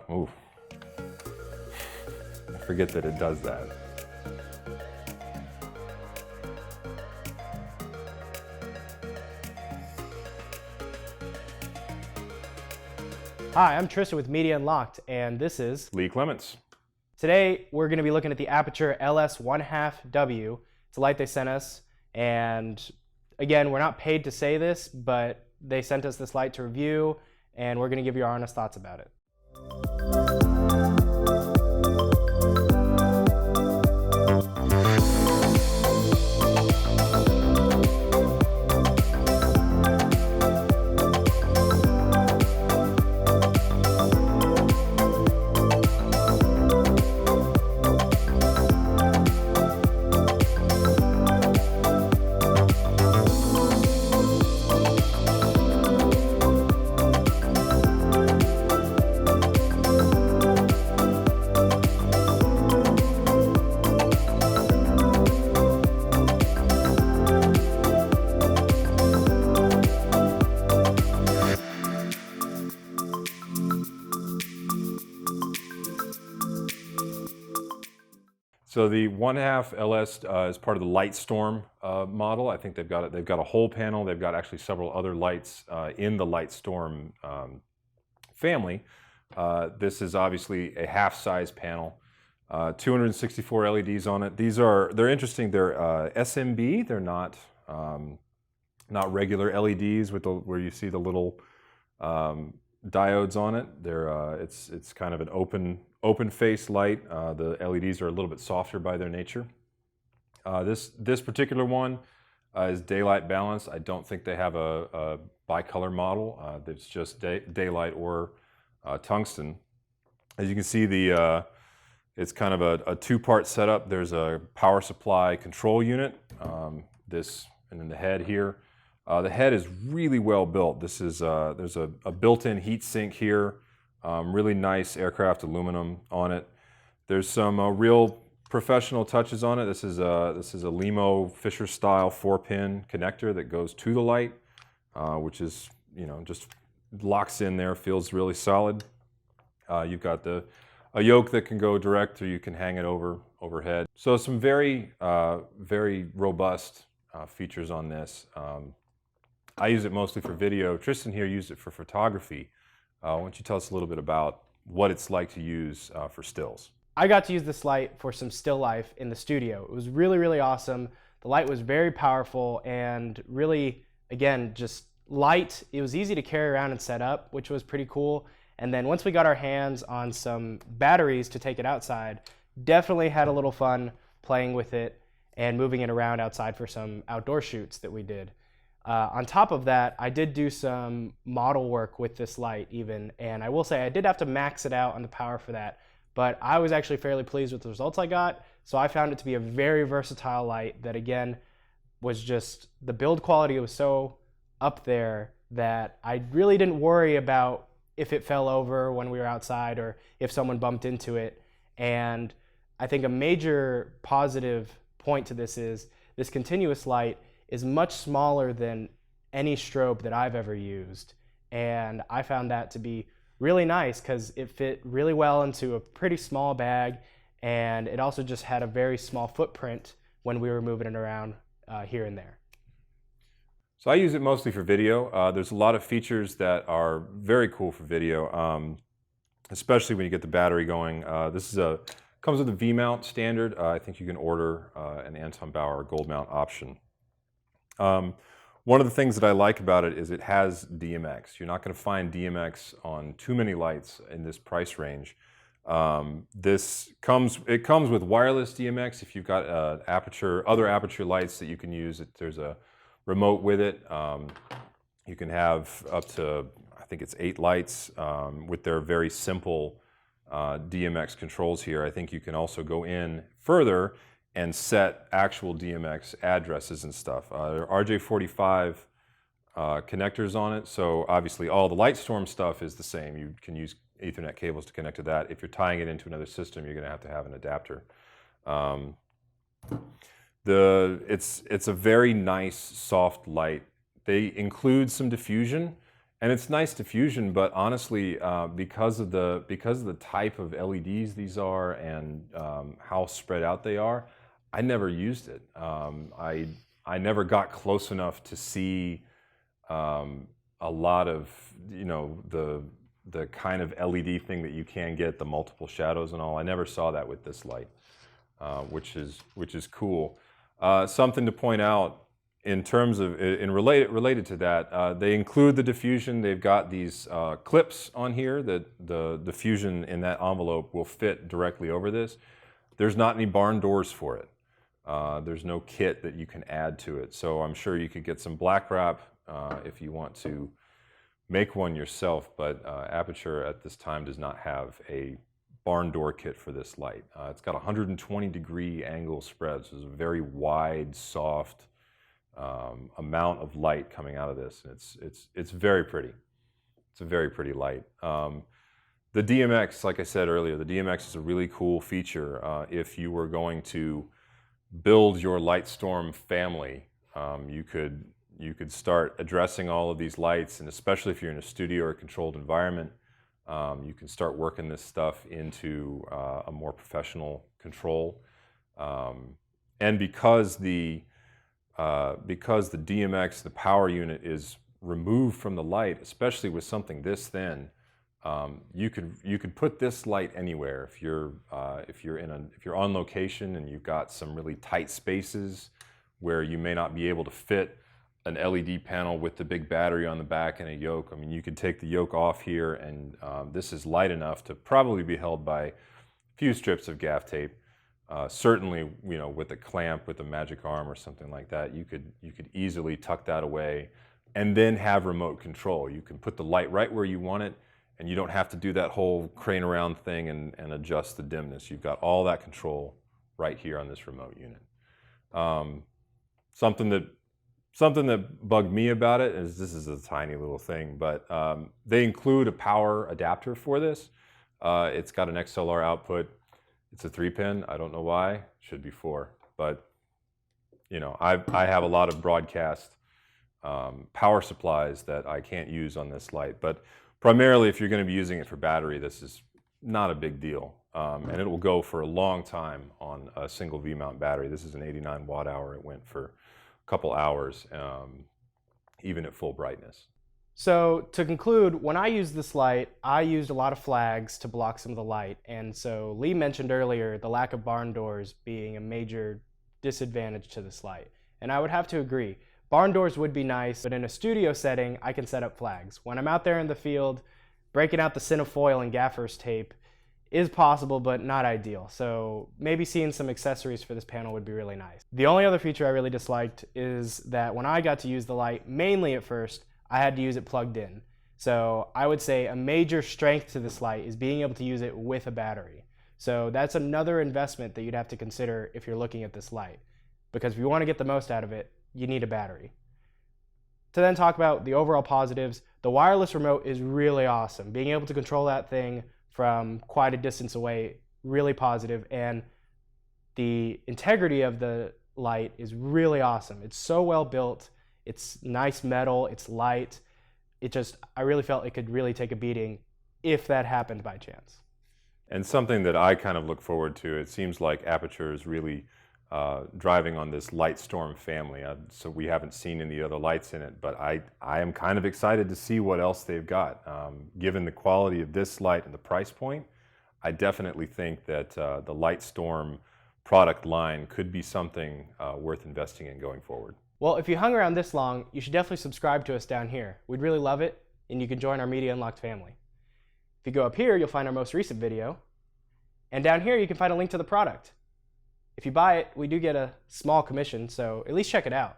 Ooh. I forget that it does that. Hi, I'm Tristan with Media Unlocked, and this is Lee Clements. Today we're going to be looking at the Aputure LS 1/2W. It's a light they sent us, and again, we're not paid to say this, but they sent us this light to review, and we're going to give you our honest thoughts about it. So the 1/2 LS is part of the Lightstorm model. I think they've got a whole panel. They've got actually several other lights in the Lightstorm family. This is obviously a half-size panel. 264 LEDs on it. They're interesting. They're SMB. They're not regular LEDs with where you see the little diodes on it. It's kind of an open face light. The LEDs are a little bit softer by their nature. This particular one is daylight balanced. I don't think they have a bicolor model. It's just daylight or tungsten. As you can see, it's kind of a two-part setup. There's a power supply control unit, and then the head here. The head is really well built. There's a built-in heat sink here. Really nice aircraft aluminum on it. There's some real professional touches on it. This is a Limo Fisher style 4-pin connector that goes to the light, which is, just locks in there, feels really solid. You've got a yoke that can go direct, or you can hang it overhead. So some very robust features on this. I use it mostly for video. Tristan here used it for photography. Why don't you tell us a little bit about what it's like to use for stills? I got to use this light for some still life in the studio. It was really, really awesome. The light was very powerful and really, again, just light. It was easy to carry around and set up, which was pretty cool. And then once we got our hands on some batteries to take it outside, definitely had a little fun playing with it and moving it around outside for some outdoor shoots that we did. On top of that, I did do some model work with this light even, and I will say I did have to max it out on the power for that, but I was actually fairly pleased with the results I got, so I found it to be a very versatile light that, again, was just, the build quality was so up there that I really didn't worry about if it fell over when we were outside or if someone bumped into it. And I think a major positive point to this is this continuous light is much smaller than any strobe that I've ever used. And I found that to be really nice because it fit really well into a pretty small bag, and it also just had a very small footprint when we were moving it around here and there. So I use it mostly for video. There's a lot of features that are very cool for video, especially when you get the battery going. This comes with a V-mount standard. I think you can order an Anton Bauer gold mount option. One of the things that I like about it is it has DMX. You're not going to find DMX on too many lights in this price range. It comes with wireless DMX. If you've got other Aputure lights that you can use, there's a remote with it. You can have up to, I think it's 8 lights with their very simple DMX controls here. I think you can also go in further and set actual DMX addresses and stuff. There are RJ45 connectors on it, so obviously all the Lightstorm stuff is the same. You can use Ethernet cables to connect to that. If you're tying it into another system, you're going to have an adapter. It's a very nice, soft light. They include some diffusion, And it's nice diffusion, but honestly, because of the type of LEDs these are and how spread out they are, I never used it. I never got close enough to see a lot of, you know, the kind of LED thing that you can get, the multiple shadows and all. I never saw that with this light, which is cool. Something to point out in terms of, related to that, they include the diffusion. They've got these clips on here that the diffusion in that envelope will fit directly over this. There's not any barn doors for it. There's no kit that you can add to it. So I'm sure you could get some black wrap if you want to make one yourself, but Aputure at this time does not have a barn door kit for this light. It's got 120-degree angle spread, so it's a very wide, soft amount of light coming out of this. It's very pretty. It's a very pretty light. The DMX, like I said earlier, the DMX is a really cool feature. If you were going to build your Lightstorm family, you could start addressing all of these lights, and especially if you're in a studio or a controlled environment, you can start working this stuff into a more professional control. And because the DMX, the power unit, is removed from the light, especially with something this thin, you could put this light anywhere. If you're on location and you've got some really tight spaces where you may not be able to fit an LED panel with the big battery on the back and a yoke. I mean, you could take the yoke off here, and this is light enough to probably be held by a few strips of gaff tape. Certainly, you know, with a clamp, with a magic arm or something like that, you could easily tuck that away and then have remote control. You can put the light right where you want it, and you don't have to do that whole crane around thing and adjust the dimness. You've got all that control right here on this remote unit. Something that bugged me about it is, this is a tiny little thing, but they include a power adapter for this. It's got an XLR output. It's a 3-pin. I don't know why. Should be 4. But you know, I have a lot of broadcast power supplies that I can't use on this light. But primarily, if you're going to be using it for battery, this is not a big deal. And it will go for a long time on a single V-mount battery. This is an 89 watt hour. It went for a couple hours, even at full brightness. So to conclude, when I used this light, I used a lot of flags to block some of the light. And so Lee mentioned earlier the lack of barn doors being a major disadvantage to this light. And I would have to agree. Barn doors would be nice, but in a studio setting, I can set up flags. When I'm out there in the field, breaking out the cinefoil and gaffer's tape is possible, but not ideal. So maybe seeing some accessories for this panel would be really nice. The only other feature I really disliked is that when I got to use the light, mainly at first, I had to use it plugged in. So I would say a major strength to this light is being able to use it with a battery. So that's another investment that you'd have to consider if you're looking at this light. Because if you want to get the most out of it, you need a battery. To then talk about the overall positives, the wireless remote is really awesome. Being able to control that thing from quite a distance away, really positive, and the integrity of the light is really awesome. It's so well built, it's nice metal, it's light. I really felt it could really take a beating if that happened by chance. And something that I kind of look forward to, it seems like Aputure is really driving on this Lightstorm family. So we haven't seen any other lights in it, but I am kind of excited to see what else they've got. Given the quality of this light and the price point, I definitely think that the Lightstorm product line could be something worth investing in going forward. Well, if you hung around this long, you should definitely subscribe to us down here. We'd really love it, and you can join our Media Unlocked family. If you go up here, you'll find our most recent video, and down here you can find a link to the product. If you buy it, we do get a small commission, so at least check it out.